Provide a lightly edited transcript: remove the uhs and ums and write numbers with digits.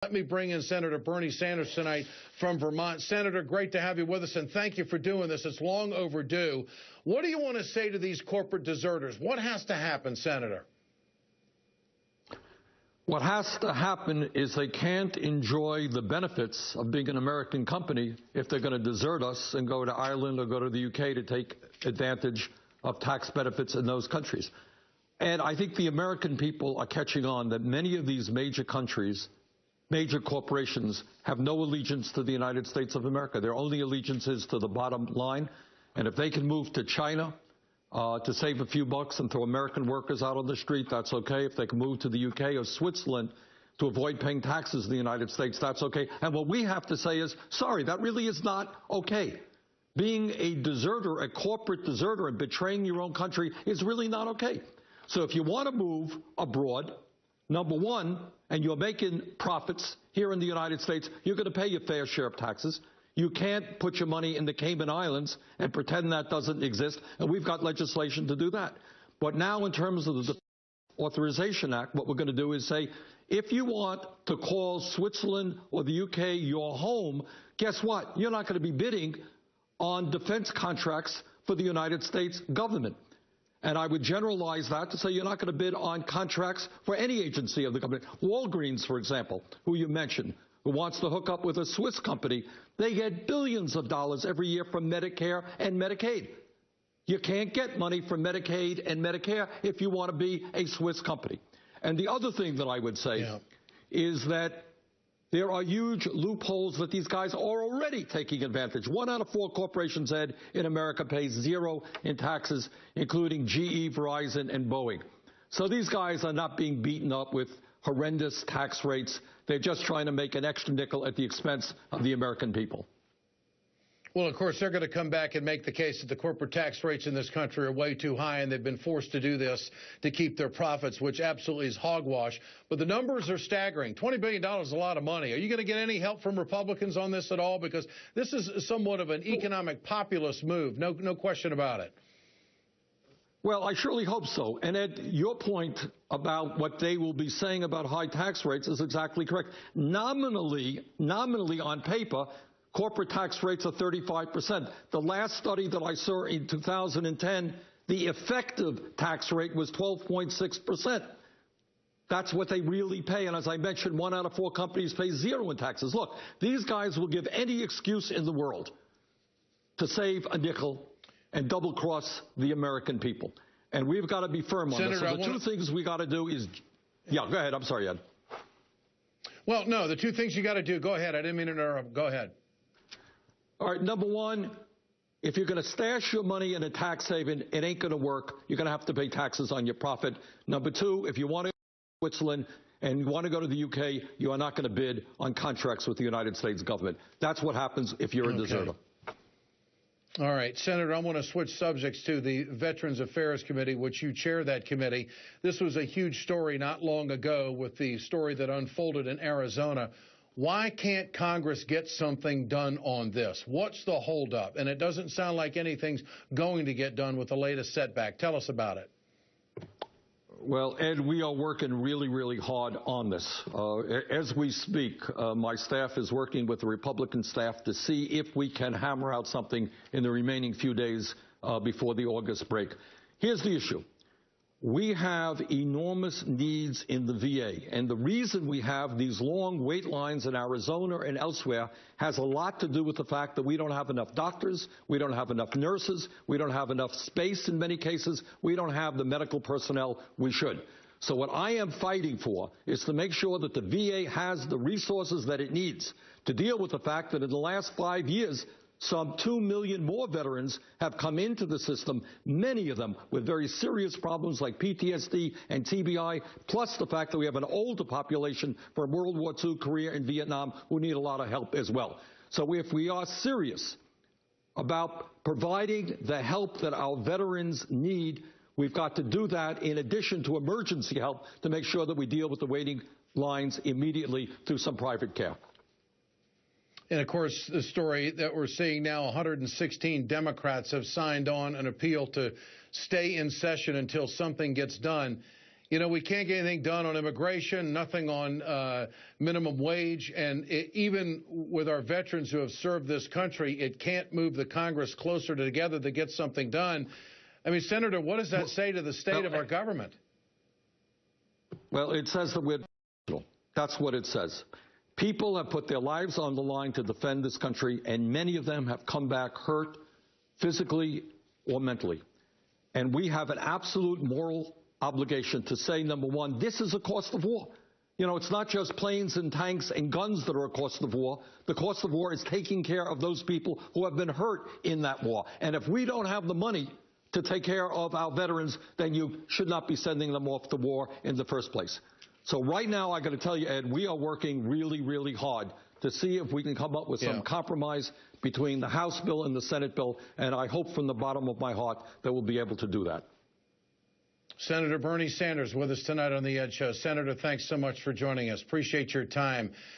Let me bring in Senator Bernie Sanders tonight from Vermont. Senator, great to have you with us, and thank you for doing this. It's long overdue. What do you want to say to these corporate deserters? What has to happen, Senator? What has to happen is they can't enjoy the benefits of being an American company if they're going to desert us and go to Ireland or go to the UK to take advantage of tax benefits in those countries. And I think the American people are catching on that many of these major countries, major corporations, have no allegiance to the United States of America. Their only allegiance is to the bottom line. And if they can move to China to save a few bucks and throw American workers out on the street, that's okay. If they can move to the UK or Switzerland to avoid paying taxes in the United States, that's okay. And what we have to say is, sorry, that really is not okay. Being a deserter, a corporate deserter, and betraying your own country is really not okay. So if you want to move abroad, number one, and you're making profits here in the United States, you're going to pay your fair share of taxes. You can't put your money in the Cayman Islands and pretend that doesn't exist, and we've got legislation to do that. But now in terms of the Authorization Act, what we're going to do is say, if you want to call Switzerland or the UK your home, guess what? You're not going to be bidding on defense contracts for the United States government. And I would generalize that to say you're not going to bid on contracts for any agency of the government. Walgreens, for example, who you mentioned, who wants to hook up with a Swiss company, they get billions of dollars every year from Medicare and Medicaid. You can't get money from Medicaid and Medicare if you want to be a Swiss company. And the other thing that I would say is that there are huge loopholes that these guys are already taking advantage. 1 out of 4 corporations, Ed, in America pays 0 in taxes, including GE, Verizon, and Boeing. So these guys are not being beaten up with horrendous tax rates. They're just trying to make an extra nickel at the expense of the American people. Well, of course, they're going to come back and make the case that the corporate tax rates in this country are way too high, and they've been forced to do this to keep their profits, which absolutely is hogwash. But the numbers are staggering. $20 billion is a lot of money. Are you going to get any help from Republicans on this at all? Because this is somewhat of an economic populist move. No question about it. Well, I surely hope so. And Ed, your point about what they will be saying about high tax rates is exactly correct. Nominally on paper, corporate tax rates are 35%. The last study that I saw in 2010, the effective tax rate was 12.6%. That's what they really pay. And as I mentioned, 1 out of 4 companies pay 0 in taxes. Look, these guys will give any excuse in the world to save a nickel and double-cross the American people. And we've got to be firm on this. So the two things we got to do is, go ahead. I'm sorry, Ed. Well, no, the two things you got to do, go ahead. I didn't mean to interrupt. Go ahead. All right, number one, if you're going to stash your money in a tax haven, it ain't going to work. You're going to have to pay taxes on your profit. Number two, if you want to go to Switzerland and you want to go to the UK, you are not going to bid on contracts with the United States government. That's what happens if you're a deserter. All right, Senator, I want to switch subjects to the Veterans Affairs Committee, which you chair that committee. This was a huge story not long ago with the story that unfolded in Arizona. Why can't Congress get something done on this? What's the holdup? And it doesn't sound like anything's going to get done with the latest setback. Tell us about it. Well, Ed, we are working really, really hard on this. As we speak, my staff is working with the Republican staff to see if we can hammer out something in the remaining few days before the August break. Here's the issue. We have enormous needs in the VA, and the reason we have these long wait lines in Arizona and elsewhere has a lot to do with the fact that we don't have enough doctors, we don't have enough nurses, we don't have enough space in many cases, we don't have the medical personnel we should. So what I am fighting for is to make sure that the VA has the resources that it needs to deal with the fact that in the last 5 years, some 2 million more veterans have come into the system, many of them with very serious problems like PTSD and TBI, plus the fact that we have an older population from World War II, Korea, and Vietnam who need a lot of help as well. So if we are serious about providing the help that our veterans need, we've got to do that in addition to emergency help to make sure that we deal with the waiting lines immediately through some private care. And, of course, the story that we're seeing now, 116 Democrats have signed on an appeal to stay in session until something gets done. You know, we can't get anything done on immigration, nothing on minimum wage, and even with our veterans who have served this country, it can't move the Congress closer together to get something done. I mean, Senator, what does that say to the state of our government? Well, it says that we're that's what it says. People have put their lives on the line to defend this country, and many of them have come back hurt physically or mentally. And we have an absolute moral obligation to say, number one, this is a cost of war. You know, it's not just planes and tanks and guns that are a cost of war. The cost of war is taking care of those people who have been hurt in that war. And if we don't have the money to take care of our veterans, then you should not be sending them off to war in the first place. So right now, I got to tell you, Ed, we are working really, really hard to see if we can come up with some compromise between the House bill and the Senate bill, and I hope from the bottom of my heart that we'll be able to do that. Senator Bernie Sanders with us tonight on the Ed Show. Senator, thanks so much for joining us. Appreciate your time.